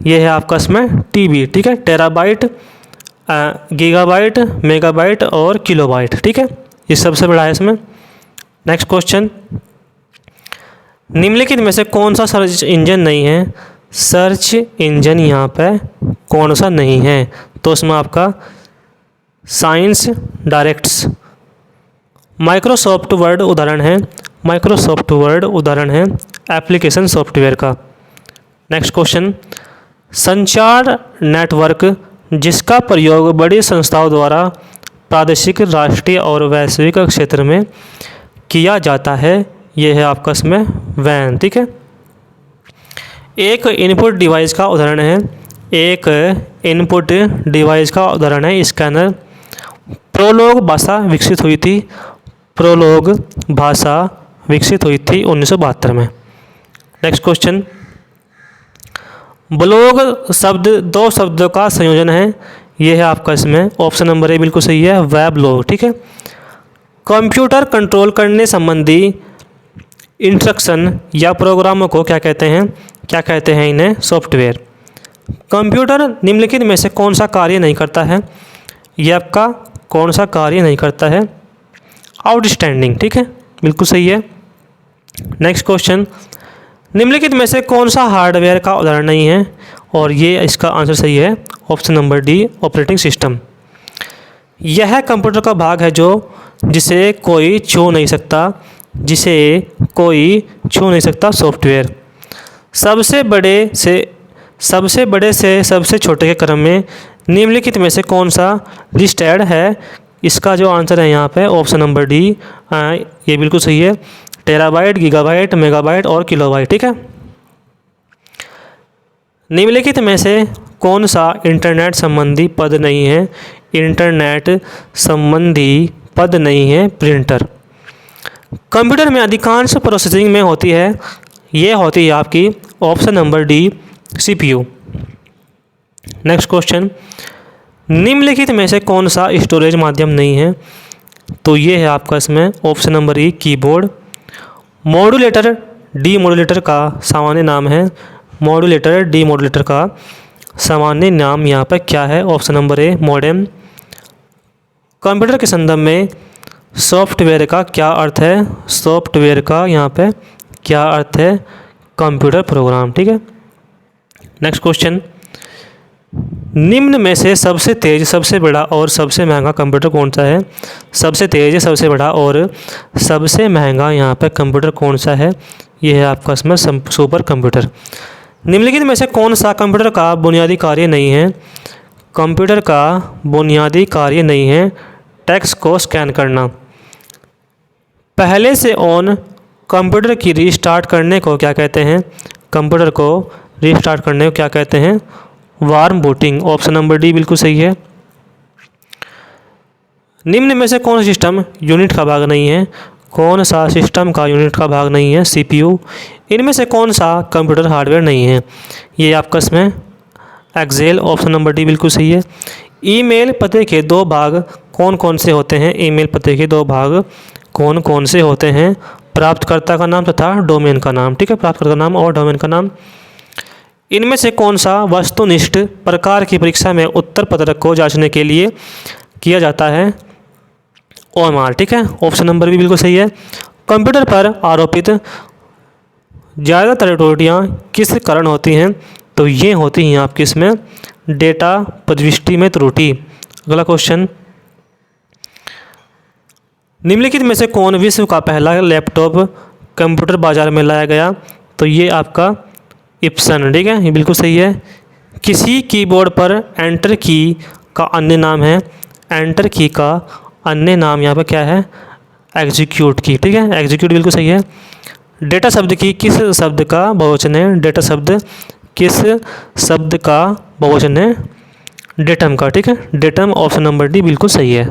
Speaker 1: यह है आपका इसमें TB। ठीक है, टेराबाइट, गीगाबाइट, मेगाबाइट और किलोबाइट। ठीक है, ये सबसे बड़ा है इसमें। नेक्स्ट क्वेश्चन, निम्नलिखित में से कौन सा सर्च इंजन नहीं है? सर्च इंजन यहाँ पे कौन सा नहीं है? तो उसमें आपका साइंस डायरेक्ट्स। माइक्रोसॉफ्ट वर्ड उदाहरण है, माइक्रोसॉफ्ट वर्ड उदाहरण है एप्लीकेशन सॉफ्टवेयर का। नेक्स्ट क्वेश्चन, संचार नेटवर्क जिसका प्रयोग बड़ी संस्थाओं द्वारा प्रादेशिक, राष्ट्रीय और वैश्विक क्षेत्र में किया जाता है, यह है आपका इसमें वैन। ठीक है, एक इनपुट डिवाइस का उदाहरण है, एक इनपुट डिवाइस का उदाहरण है स्कैनर। प्रोलोग भाषा विकसित हुई थी, प्रोलोग भाषा विकसित हुई थी 1972 में। नेक्स्ट क्वेश्चन, ब्लॉग शब्द दो शब्दों का संयोजन है, यह है आपका इसमें ऑप्शन नंबर ए बिल्कुल सही है, वेबलॉग। ठीक है, कंप्यूटर कंट्रोल करने संबंधी इंस्ट्रक्शन या प्रोग्रामों को क्या कहते हैं? क्या कहते हैं इन्हें? सॉफ्टवेयर। कंप्यूटर निम्नलिखित में से कौन सा कार्य नहीं करता है? यह आपका कौन सा कार्य नहीं करता है? आउटस्टैंडिंग। ठीक है, बिल्कुल सही है। नेक्स्ट क्वेश्चन, निम्नलिखित में से कौन सा हार्डवेयर का उदाहरण नहीं है? और ये इसका आंसर सही है, option number D, operating system. यह कंप्यूटर का भाग है जिसे कोई छू नहीं सकता, जिसे कोई छू नहीं सकता सॉफ्टवेयर। सबसे बड़े से सबसे छोटे के क्रम में निम्नलिखित में से कौन सा लिस्टेड है? इसका जो आंसर है यहाँ पे ऑप्शन नंबर डी, ये बिल्कुल सही है। टेराबाइट, गीगाबाइट, मेगाबाइट और किलोबाइट, ठीक है। निम्नलिखित में से कौन सा इंटरनेट संबंधी पद नहीं है? इंटरनेट संबंधी पद नहीं है प्रिंटर। कंप्यूटर में अधिकांश प्रोसेसिंग में होती है, ये होती है आपकी option number D, CPU. Next question, निम्नलिखित में से कौन सा स्टोरेज माध्यम नहीं है? तो ये है आपका इसमें ऑप्शन नंबर ई, कीबोर्ड। मॉड्यूलेटर, डीमॉड्यूलेटर का सामान्य नाम है। मॉड्यूलेटर, डीमॉड्यूलेटर का सामान्य नाम यहाँ पर क्या है? ऑप्शन नंबर ए, मॉडेम। कंप्यूटर के संदर्भ में सॉफ्टवेयर का क्या अर्थ है? सॉफ्टवेयर का यहाँ पे क्या अर्थ है? कंप्यूटर प्रोग्राम, ठीक है। नेक्स्ट क्वेश्चन, निम्न में से सबसे तेज, सबसे बड़ा और सबसे महंगा कंप्यूटर कौन सा है? सबसे तेज, सबसे बड़ा और सबसे महंगा यहाँ पे कंप्यूटर कौन सा है? ये है आपका इसमें सुपर कंप्यूटर। निम्नलिखित में से कौन सा कंप्यूटर का बुनियादी कार्य नहीं है? कंप्यूटर का बुनियादी कार्य नहीं है टेक्स्ट को स्कैन करना। पहले से ऑन कंप्यूटर की रीस्टार्ट करने को क्या कहते हैं? कंप्यूटर को रीस्टार्ट करने को क्या कहते हैं? Warm booting. Option number D बिल्कुल सही है। निम्न में से कौन सा सिस्टम यूनिट का भाग नहीं है? कौन सा सिस्टम का यूनिट का भाग नहीं है? सीपीयू। इनमें से कौन सा कंप्यूटर हार्डवेयर नहीं है? ये आपका इसमें एक्सेल। ऑप्शन नंबर डी बिल्कुल सही है। ईमेल पते के दो भाग कौन कौन से होते हैं? ईमेल पते के दो भाग कौन कौन से होते हैं? प्राप्तकर्ता का नाम तथा डोमेन का नाम, ठीक है, प्राप्तकर्ता नाम और डोमेन का नाम। इनमें से कौन सा वस्तुनिष्ठ प्रकार की परीक्षा में उत्तर पत्रक को जांचने के लिए किया जाता है? ओएमआर, ठीक है। ऑप्शन नंबर भी बिल्कुल सही है। कंप्यूटर पर आरोपित ज़्यादातर त्रुटियाँ किस कारण होती हैं? तो ये होती हैं आपकी इसमें डेटा प्रविष्टि में त्रुटि। अगला क्वेश्चन, निम्नलिखित में से कौन विश्व का पहला लैपटॉप कंप्यूटर बाजार में लाया गया? तो ये आपका इप्सन, ठीक है, ये बिल्कुल सही है। किसी कीबोर्ड पर एंटर की का अन्य नाम है? एंटर की का अन्य नाम यहाँ पर क्या है? एग्जीक्यूट की, ठीक है, एग्जीक्यूट बिल्कुल सही है। डेटा शब्द की किस शब्द का बहुवचन है? डेटा शब्द किस शब्द का बहुवचन है? डेटम का, ठीक है, डेटम। ऑप्शन नंबर डी बिल्कुल सही है।